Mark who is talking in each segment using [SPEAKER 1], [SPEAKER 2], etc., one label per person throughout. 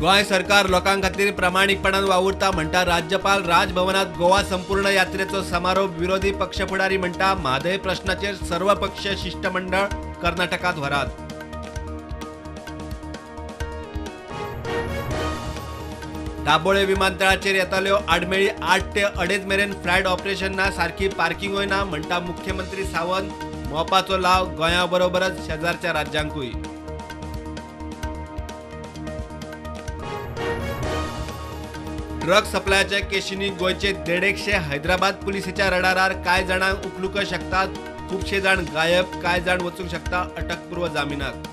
[SPEAKER 1] गोंय सरकार लोकां खातीर प्रामाणीकपणान वावुरता म्हणटा राज्यपाल राजभवनात गोवा संपूर्ण यात्रेचो समारोप विरोधी पक्षफुडारी म्हणटा म्हादय प्रश्नाचेर सर्वपक्षीय शिष्टमंडळ कर्नाटकात व्हरात। दाबोळे विमानतळाचेर येताल्यो आडमेळी 8 ते 2:30 मेरेन फ्लायट ऑपरेशन ना सारखी पार्किंगूय ना म्हणटा मुख्यमंत्री सावंत। मोपाचो लाव गोंया बरोबरच शेजारच्या राज्यांकूय। ड्रग सप्लायाच्या केशींनी गोंयचे 150 हैदराबाद पुलिसेच्या रडारार कांय जाणांक उखलूंक शकतात। खुबशे जाण गायब, कांय जाण वचूंक शकता अटकपूर्व जामिनाक।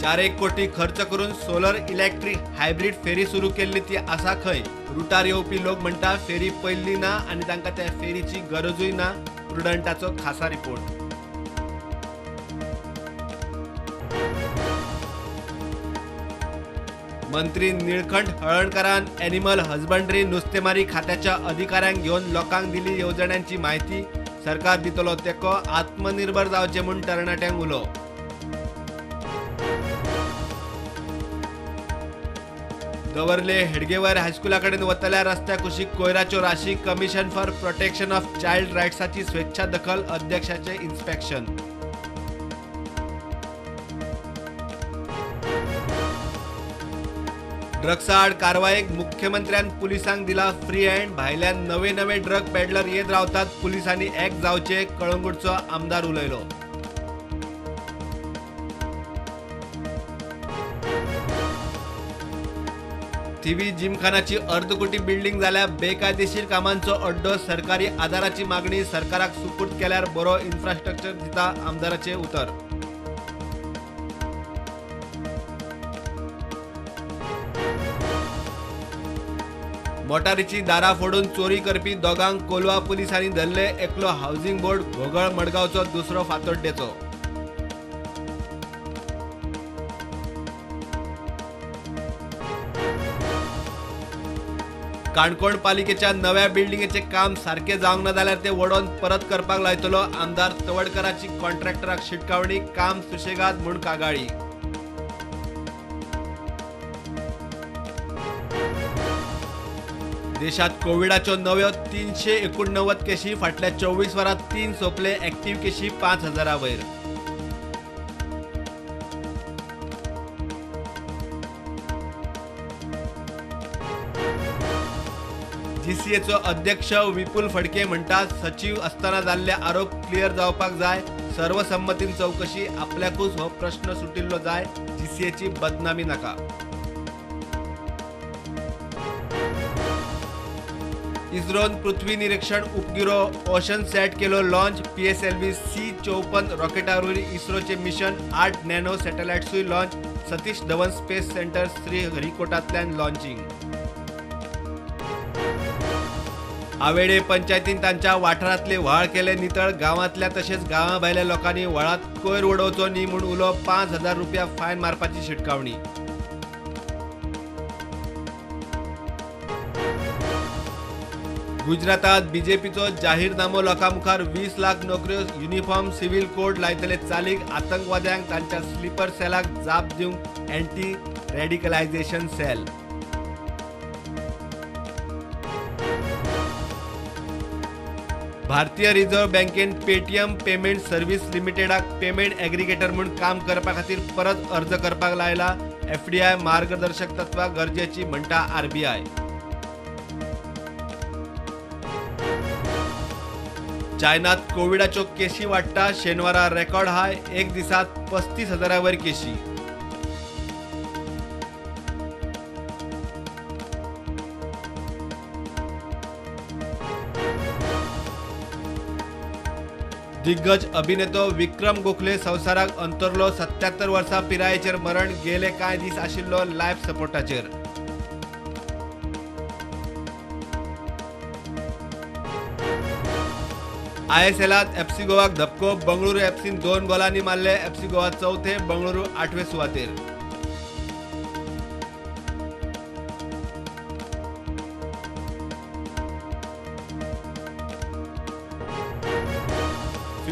[SPEAKER 1] 4 कोटी खर्च करून सोलर इलेक्ट्रिक हायब्रीड फेरी सुरू केल्ली ती आसा खंय? रुटार येवपी लोक म्हणटा फेरी पयल्ली ना आनी तांकां त्या फेरीची गरजूय ना। प्रुडंटाचो खासा रिपोर्ट। मंत्री निळकंठ हळर्णकारान एनिमल हजबंड्री नुस्तेमारी खात्याच्या अधिकाऱ्यांक घेवन लोकांक दिली येवजण्यांची म्हायती। सरकार दितलो तेको, आत्मनिर्भर जावचे म्हूण तरणाट्यांक उलो। दवर्ले हेडगेवर हायस्कुला कडेन वतल्या रस्त्या कुशीक कोयराच्यो राशी। Commission for protection of child रायट्साची स्वेच्छा दखल, अध्यक्षाचे इन्स्पेक्शन। ड्रग्सा आड कारवायेक मुख्यमंत्र्यान पुलिसांक दिला फ्री हँड। भायल्यान नवे नवे ड्रग पेडलर येत रावतात, पुलिसांनी एक जावचे, कळंगूटचो आमदार उलयलो। थिवी जिमखानाची अर्धकोटी बिल्डिंग जाल्या बेकायदेशीर कामांचो अड्डो। सरकारी आदाराची मागणी सरकाराक सुपूर्द केल्यार बरो इन्फ्रास्ट्रक्चर दिता, आमदाराचे उतर। मोटारीची दारां फोडून चोरी करपी दोगांक कोलवा पुलिसांनी धरले। एकलो हाऊसिंग बोर्ड घोगळ मडगांवचो, दुसरो फातोड्डेचो। काणकोण पालिकेच्या नव्या बिल्डिंगेचे काम सारखे जावंक ना जाल्यार ते वडोवन परत करपाक लायतलो। आमदार तवडकराची कॉन्ट्रॅक्टराक शिटकावणी, काम सुशेगाद म्हूण कागाळी। देशात कोविडाच्यो नव्यो 389 केशी। फाटल्या 24 वरांत 3 सोंपले। एक्टिव्ह केशी 5000 वयर। जीसीएचो अध्यक्ष विपुल फडके म्हणटा सचिव असताना जाल्ले आरोप क्लियर जावपाक जाय। सर्वसंमतीन चौकशी, आपल्याकूच हो प्रश्न सुटिल्लो जाय। जीसीएची बदनामी नाका। इस्रोन पृथ्वी निरीक्षण उपगिरो ओशन सॅट केलो लॉन्च। PSLV C-54 रॉकेटावरील इस्रोचे मिशन 8 नॅनो सॅटेलाइट्सूय launch. Satish Dhawan space centre श्रीहरिकोटांतल्यान लॉन्चिंग। आवेडे पंचायतीन तांच्या वाठारांतले व्हाळ केले नितळ। गांवांतल्या तशेंच गांवा भायल्या लोकांनी व्हाळांत कोयर उडोवचो न्ही म्हूण उलो। 5000 रुपया फायन मारपाची शिटकावणी। गुजरातात बीजेपीचो जाहीरनामो लोकांमुखार 20 लाख नोकऱ्यो। युनिफॉर्म सिव्हिल कोड लायतले चालीक। आतंकवाद्यांक तांच्या स्लीपर सेलाक जाप दिवंक एंटी रॅडिकलायझेशन सेल। भारतीय रिझर्व्ह बँकेन पेटीएम पेमेंट सर्व्हिस लिमिटेडाक पेमेंट एग्रीगेटर म्हूण काम करपा खातीर परत अर्ज करपाक लायला। FDI मार्गदर्शक तत्वां गरजेची म्हणटा RBI। चायनात कोविडाच्यो केशी वाडटा। शेनवारा रेकॉर्ड हाय, एक दिसात 35,000 वयर केशी। दिग्गज अभिनेतो विक्रम गोखले संवसाराक अंतरलो। 77 वर्सां पिरायेचेर मरण, गेले कांय दीस आशिल्लो लायफ सपोर्टाचेर। ISLात FC गोवाक धपको। बंगळुरू FCन 2 गोलांनी मारले। FC गोवा 4थे, बंगळुरू 8वे सुवातेर।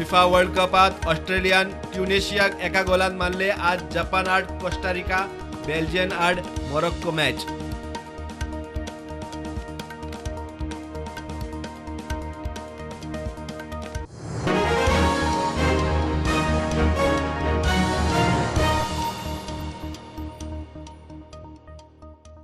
[SPEAKER 1] फिफा वर्ल्ड कपात ऑस्ट्रेलियान ट्युनिशियाक एका गोलान मारले. आज जपान आड कोस्टारिका, बेल्जियन आड मोरक्को मॅच.